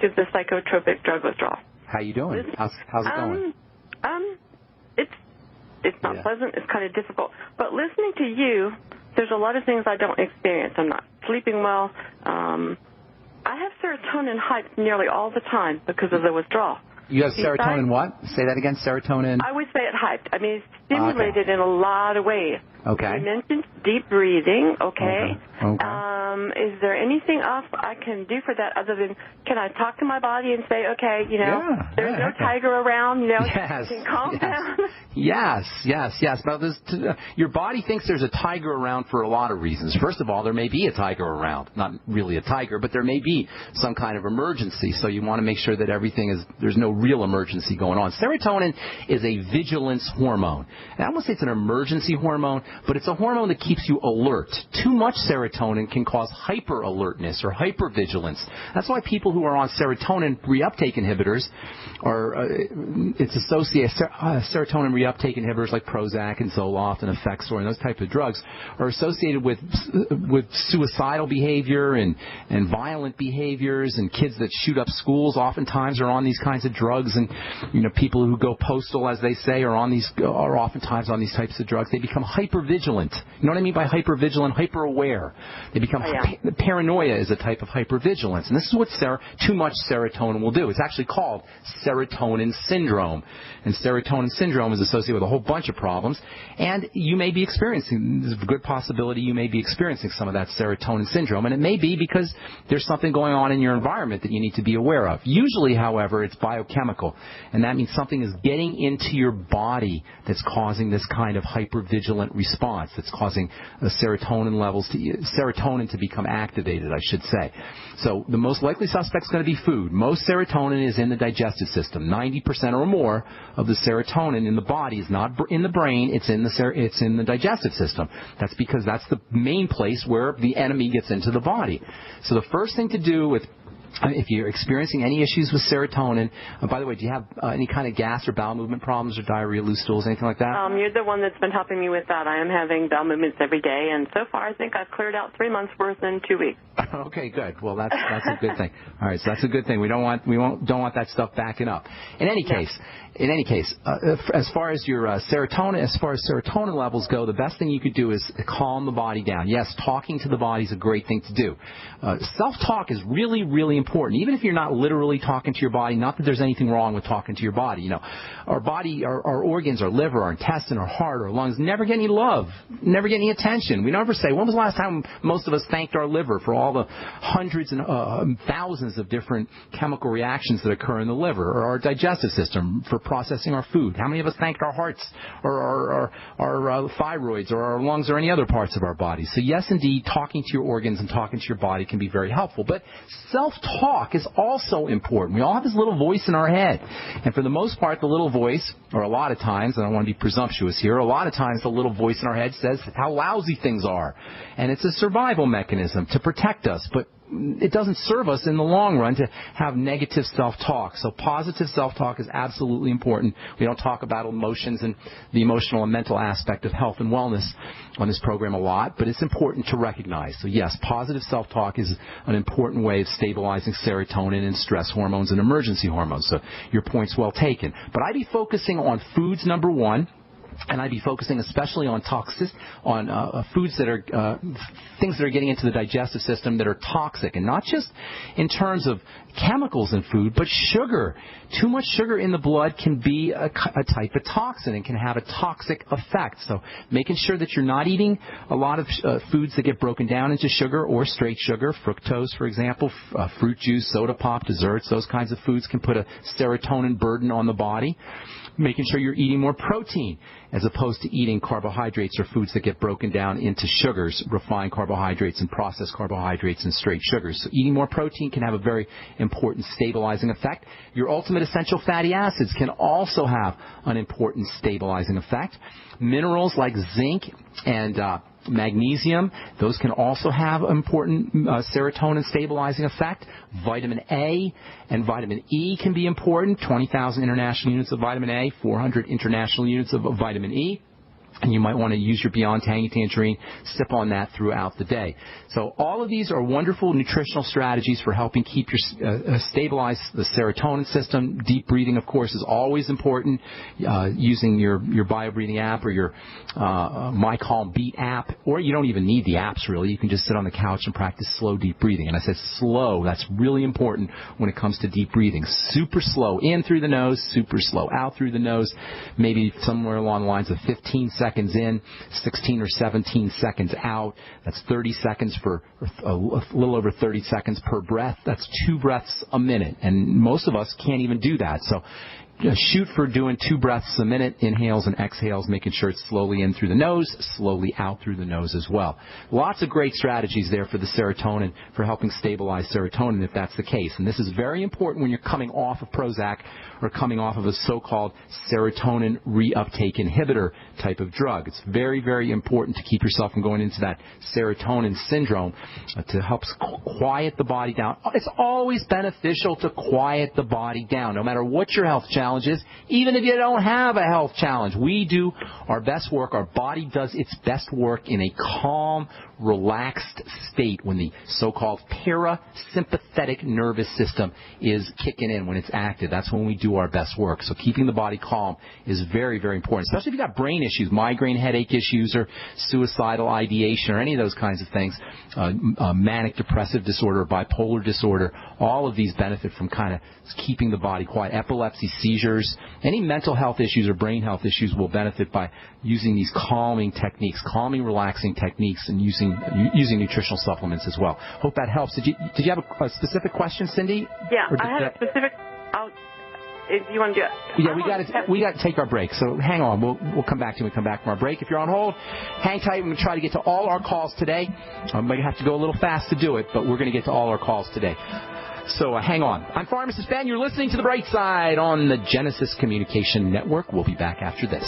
to the psychotropic drug withdrawal. How you doing? How's it going? It's not pleasant. It's kind of difficult. But listening to you, there's a lot of things I don't experience. I'm not sleeping well. I have serotonin hyped nearly all the time because of the withdrawal. You have serotonin what? Say that again, serotonin? I would say it hyped. I mean, it's stimulated in a lot of ways. Okay. You mentioned deep breathing, okay. Is there anything else I can do for that other than, can I talk to my body and say, okay, there's no tiger around, yes, can calm down? Yes. But your body thinks there's a tiger around for a lot of reasons. First of all, there may be a tiger around. Not really a tiger, but there may be some kind of emergency. So you want to make sure that there's no real emergency going on. Serotonin is a vigilance hormone. And I won't say it's an emergency hormone, but it's a hormone that keeps you alert. Too much serotonin can cause hyper-alertness or hypervigilance. That's why people who are on serotonin reuptake inhibitors it's associated, serotonin reuptake inhibitors like Prozac and Zoloft and Effexor and those type of drugs are associated with suicidal behavior and violent behaviors, and kids that shoot up schools oftentimes are on these kinds of drugs, and people who go postal, as they say, are oftentimes on these types of drugs. They become hypervigilant. You know what I mean by hypervigilant? Hyper-aware. They become paranoia is a type of hypervigilance, and this is what too much serotonin will do. It's actually called serotonin syndrome, and serotonin syndrome is associated with a whole bunch of problems, and you may be experiencing, there's a good possibility you may be experiencing some of that serotonin syndrome, and it may be because there's something going on in your environment that you need to be aware of. Usually, however, it's biochemical, and that means something is getting into your body that's causing this kind of hypervigilant response, that's causing the serotonin to become activated, I should say. So the most likely suspect is going to be food. Most serotonin is in the digestive system. 90% or more of the serotonin in the body is not in the brain, it's in the digestive system. That's because that's the main place where the enemy gets into the body. So the first thing to do if you're experiencing any issues with serotonin, by the way, do you have any kind of gas or bowel movement problems or diarrhea, loose stools, anything like that? You're the one that's been helping me with that. I am having bowel movements every day, and so far I think I've cleared out 3 months' worth in 2 weeks. Okay, good. Well, that's a good thing. All right, so that's a good thing. We don't want that stuff backing up. In any case, as far as your serotonin levels go, the best thing you could do is calm the body down. Yes, talking to the body is a great thing to do. Self-talk is really, really important. Even if you're not literally talking to your body, not that there's anything wrong with talking to your body. Our body, our organs, our liver, our intestine, our heart, our lungs never get any love, never get any attention. We never say, when was the last time most of us thanked our liver for all the hundreds and thousands of different chemical reactions that occur in the liver, or our digestive system for processing our food? How many of us thanked our hearts or our thyroids or our lungs or any other parts of our body? So yes, indeed, talking to your organs and talking to your body can be very helpful. But self-talk is also important. We all have this little voice in our head. And for the most part, the little voice, or a lot of times, and I don't want to be presumptuous here, a lot of times the little voice in our head says how lousy things are. And it's a survival mechanism to protect us. But it doesn't serve us in the long run to have negative self-talk. So positive self-talk is absolutely important. We don't talk about emotions and the emotional and mental aspect of health and wellness on this program a lot, but it's important to recognize. So yes, positive self-talk is an important way of stabilizing serotonin and stress hormones and emergency hormones. So your point's well taken. But I'd be focusing on foods, number one. And I'd be focusing especially on foods that are things that are getting into the digestive system that are toxic, and not just in terms of chemicals in food, but sugar. Too much sugar in the blood can be a type of toxin and can have a toxic effect. So making sure that you're not eating a lot of foods that get broken down into sugar or straight sugar, fructose, for example, fruit juice, soda pop, desserts, those kinds of foods can put a serotonin burden on the body. Making sure you're eating more protein as opposed to eating carbohydrates or foods that get broken down into sugars, refined carbohydrates and processed carbohydrates and straight sugars. So eating more protein can have a very important stabilizing effect. Your ultimate essential fatty acids can also have an important stabilizing effect. Minerals like zinc and magnesium, those can also have important serotonin stabilizing effect. Vitamin A and vitamin E can be important. 20,000 international units of vitamin A, 400 international units of vitamin E. And you might want to use your Beyond Tangy Tangerine, sip on that throughout the day. So all of these are wonderful nutritional strategies for helping keep your stabilize the serotonin system. Deep breathing, of course, is always important. Using your BioBreathing app or your My Calm Beat app, or you don't even need the apps really. You can just sit on the couch and practice slow, deep breathing. And I said slow. That's really important when it comes to deep breathing. Super slow in through the nose, super slow out through the nose. Maybe somewhere along the lines of 15 seconds in, 16 or 17 seconds out. That's 30 seconds for a little over 30 seconds per breath. That's 2 breaths a minute, and most of us can't even do that. So shoot for doing 2 breaths a minute, inhales and exhales, making sure it's slowly in through the nose, slowly out through the nose as well. Lots of great strategies there for the serotonin, for helping stabilize serotonin if that's the case. And this is very important when you're coming off of Prozac or coming off of a so-called serotonin reuptake inhibitor type of drug. It's very, very important to keep yourself from going into that serotonin syndrome to help quiet the body down. It's always beneficial to quiet the body down, no matter what your health challenge is, even if you don't have a health challenge. We do our best work. Our body does its best work in a calm, relaxed state when the so-called parasympathetic nervous system is kicking in, when it's active. That's when we do our best work. So keeping the body calm is very, very important, especially if you've got brain issues, migraine headache issues, or suicidal ideation, or any of those kinds of things, manic depressive disorder, bipolar disorder. All of these benefit from kind of keeping the body quiet. Epilepsy, seizures, any mental health issues or brain health issues will benefit by using these calming techniques, calming, relaxing techniques, and using nutritional supplements as well. Hope that helps. Did you have a specific question, Cindy? Yeah, I had a specific. If you want to do it. Yeah, we got to take our break. So hang on. We'll come back to you when we come back from our break. If you're on hold, hang tight. We're going to try to get to all our calls today. I might have to go a little fast to do it, but we're going to get to all our calls today. So hang on. I'm Pharmacist Ben. You're listening to The Bright Side on the Genesis Communication Network. We'll be back after this.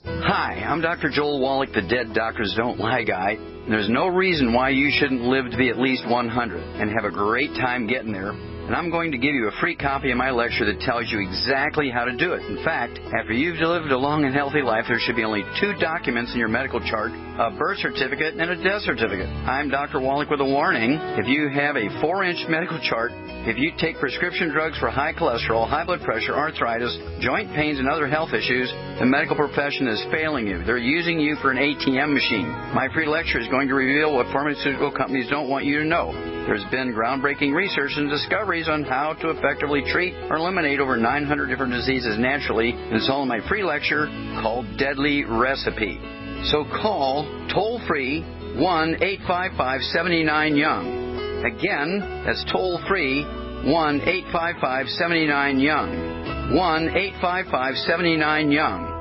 Hi, I'm Dr. Joel Wallach, the Dead Doctors Don't Lie guy. There's no reason why you shouldn't live to be at least 100 and have a great time getting there. And I'm going to give you a free copy of my lecture that tells you exactly how to do it. In fact, after you've lived a long and healthy life, there should be only 2 documents in your medical chart, a birth certificate and a death certificate. I'm Dr. Wallach with a warning. If you have a 4-inch medical chart, if you take prescription drugs for high cholesterol, high blood pressure, arthritis, joint pains, and other health issues, the medical profession is failing you. They're using you for an ATM machine. My free lecture is going to reveal what pharmaceutical companies don't want you to know. There's been groundbreaking research and discoveries on how to effectively treat or eliminate over 900 different diseases naturally. It's all in my free lecture called Deadly Recipe. So call toll-free 1-855-79-YOUNG. Again, that's toll-free 1-855-79-YOUNG. 1-855-79-YOUNG.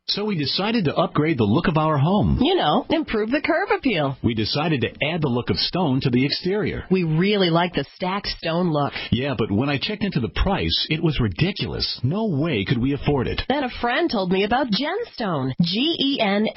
So we decided to upgrade the look of our home. You know, improve the curb appeal. We decided to add the look of stone to the exterior. We really like the stacked stone look. Yeah, but when I checked into the price, it was ridiculous. No way could we afford it. Then a friend told me about Genstone. Genstone.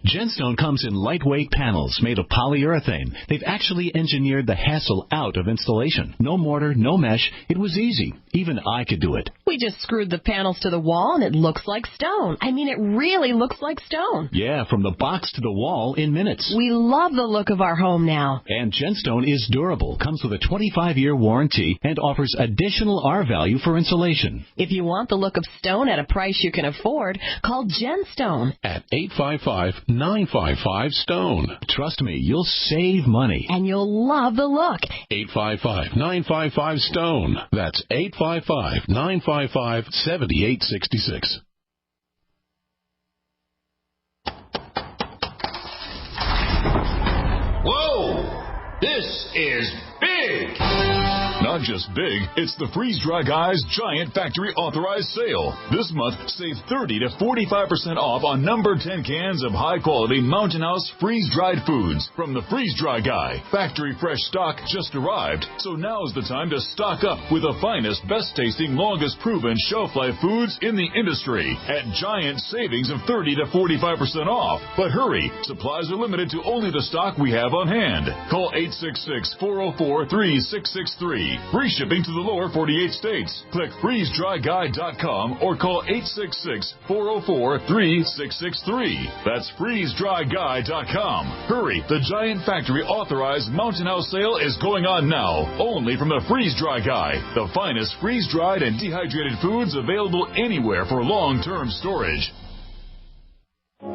Genstone comes in lightweight panels made of polyurethane. They've actually engineered the hassle out of installation. No mortar, no mesh. It was easy. Even I could do it. We just screwed the panels to the wall and it looks like stone. I mean, it really looks like stone. Yeah, from the box to the wall in minutes. We love the look of our home now. And Genstone is durable, comes with a 25-year warranty, and offers additional R-value for insulation. If you want the look of stone at a price you can afford, call Genstone at 855-955-STONE. Trust me, you'll save money. And you'll love the look. 855-955-STONE. That's 855-955-7866. Whoa! This is big! Not just big, it's the Freeze Dry Guy's giant factory authorized sale. This month, save 30 to 45% off on number 10 cans of high quality Mountain House freeze dried foods from the Freeze Dry Guy. Factory fresh stock just arrived, so now's the time to stock up with the finest, best tasting, longest proven shelf life foods in the industry at giant savings of 30 to 45% off. But hurry, supplies are limited to only the stock we have on hand. Call 866-404-3663. Free shipping to the lower 48 states. Click freezedryguy.com or call 866-404-3663. That's freezedryguy.com. Hurry, the Giant Factory authorized Mountain House sale is going on now, only from the Freeze Dry Guy, the finest freeze-dried and dehydrated foods available anywhere for long-term storage.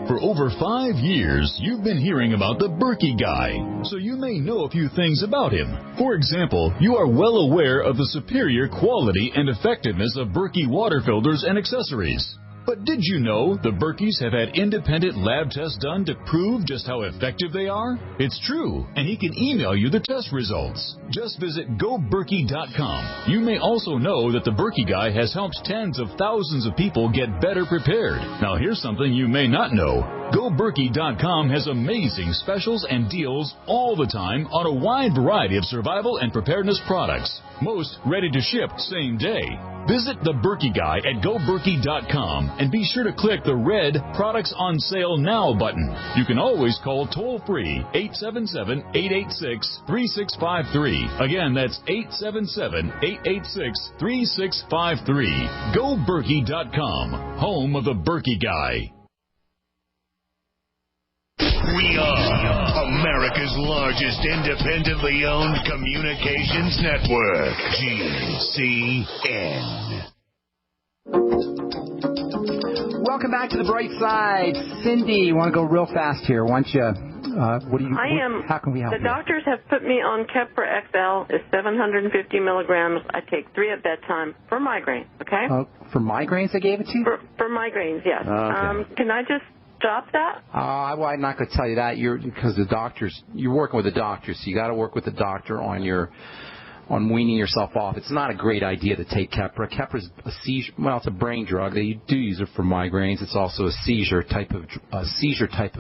For over 5 years, you've been hearing about the Berkey Guy, so you may know a few things about him. For example, you are well aware of the superior quality and effectiveness of Berkey water filters and accessories. But did you know the Berkeys have had independent lab tests done to prove just how effective they are? It's true, and he can email you the test results. Just visit GoBerkey.com. You may also know that the Berkey Guy has helped tens of thousands of people get better prepared. Now here's something you may not know. GoBerkey.com has amazing specials and deals all the time on a wide variety of survival and preparedness products. Most ready to ship same day. Visit the Berkey Guy at GoBerkey.com and be sure to click the red Products on Sale Now button. You can always call toll-free 877-886-3653. Again, that's 877-886-3653. GoBerkey.com, home of the Berkey Guy. We are America's largest independently owned communications network, GCN. Welcome back to the bright side. Cindy, you want to go real fast here? Why don't you, how can we help you? The doctors have put me on Keppra XL. It's 750 milligrams. I take 3 at bedtime for migraine, okay? For migraines they gave it to you? For migraines, yes. Okay. Can I just stop that? Well, I'm not going to tell you that. Because the doctors, you're working with a doctor, so you got to work with the doctor on weaning yourself off. It's not a great idea to take Keppra. Kepra's a seizure. Well, it's a brain drug. They do use it for migraines. It's also a seizure type of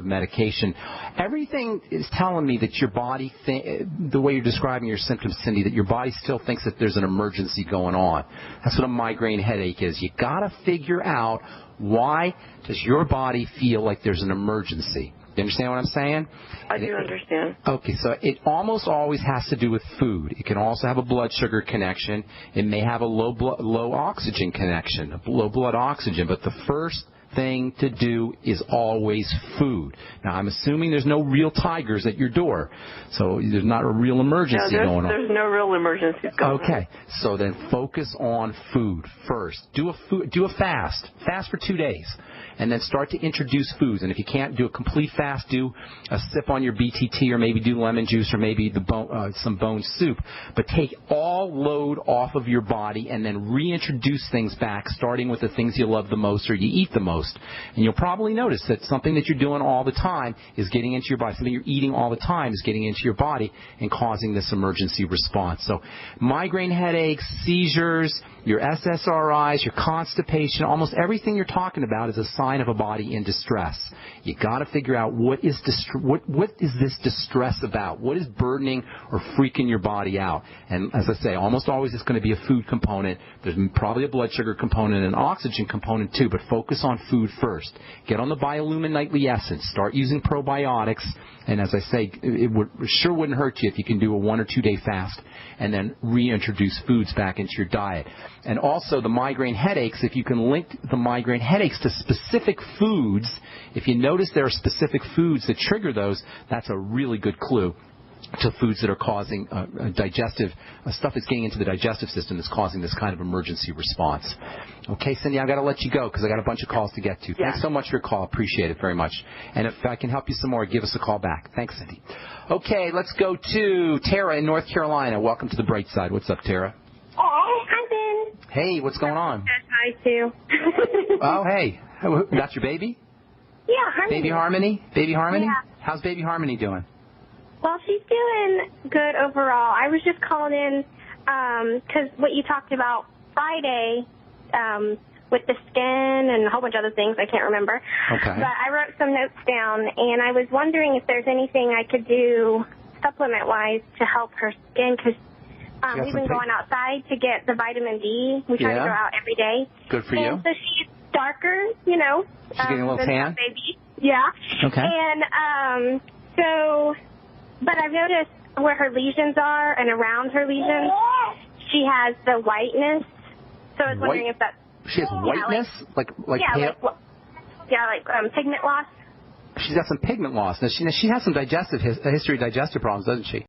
medication. Everything is telling me that your body, the way you're describing your symptoms, Cindy, that your body still thinks that there's an emergency going on. That's what a migraine headache is. You got to figure out, why does your body feel like there's an emergency? You understand what I'm saying? I do understand. Okay, so it almost always has to do with food. It can also have a blood sugar connection. It may have a low oxygen connection, low blood oxygen. But the first thing to do is always food. Now, I'm assuming there's no real tigers at your door, so there's not a real emergency going on. There's no real emergency going on. Okay, so then focus on food first. Do a fast. Fast for 2 days. And then start to introduce foods. And if you can't do a complete fast, do a sip on your BTT, or maybe do lemon juice, or maybe some bone soup. But take all load off of your body and then reintroduce things back, starting with the things you love the most or you eat the most. And you'll probably notice that something that you're doing all the time is getting into your body. Something you're eating all the time is getting into your body and causing this emergency response. So migraine headaches, seizures, your SSRIs, your constipation, almost everything you're talking about is a sign of a body in distress. You got to figure out what is this distress about? What is burdening or freaking your body out? And as I say, almost always it's going to be a food component. There's probably a blood sugar component and an oxygen component too, but focus on food first. Get on the Biolumin Nightly Essence. Start using probiotics. And as I say, it sure wouldn't hurt you if you can do a 1 or 2 day fast and then reintroduce foods back into your diet. And also the migraine headaches, if you can link the migraine headaches to specific foods, if you notice there are specific foods that trigger those, that's a really good clue to foods that are causing digestive stuff that's getting into the digestive system that's causing this kind of emergency response. Okay, Cindy, I've got to let you go because I got a bunch of calls to get to. Yeah. Thanks so much for your call. Appreciate it very much. And if I can help you some more, give us a call back. Thanks, Cindy. Okay, let's go to Tara in North Carolina. Welcome to the bright side. What's up, Tara? Oh, hi, Ben. Hey, what's going on? Hi, too. Oh, hey. That's your baby? Yeah, Harmony. Baby Harmony? Baby Harmony? Yeah. How's Baby Harmony doing? Well, she's doing good overall. I was just calling in because what you talked about Friday with the skin and a whole bunch of other things, I can't remember. Okay. But I wrote some notes down, and I was wondering if there's anything I could do supplement-wise to help her skin, because we've been going outside to get the vitamin D. We try to go out every day. Good for you. So she's darker, you know. She's getting a little tan? Baby. Yeah. Okay. And so But I've noticed where her lesions are and around her lesions, she has the whiteness. So I was wondering if that's... She has whiteness? Like pigment loss. She's got some pigment loss. Now, she has some history of digestive problems, doesn't she?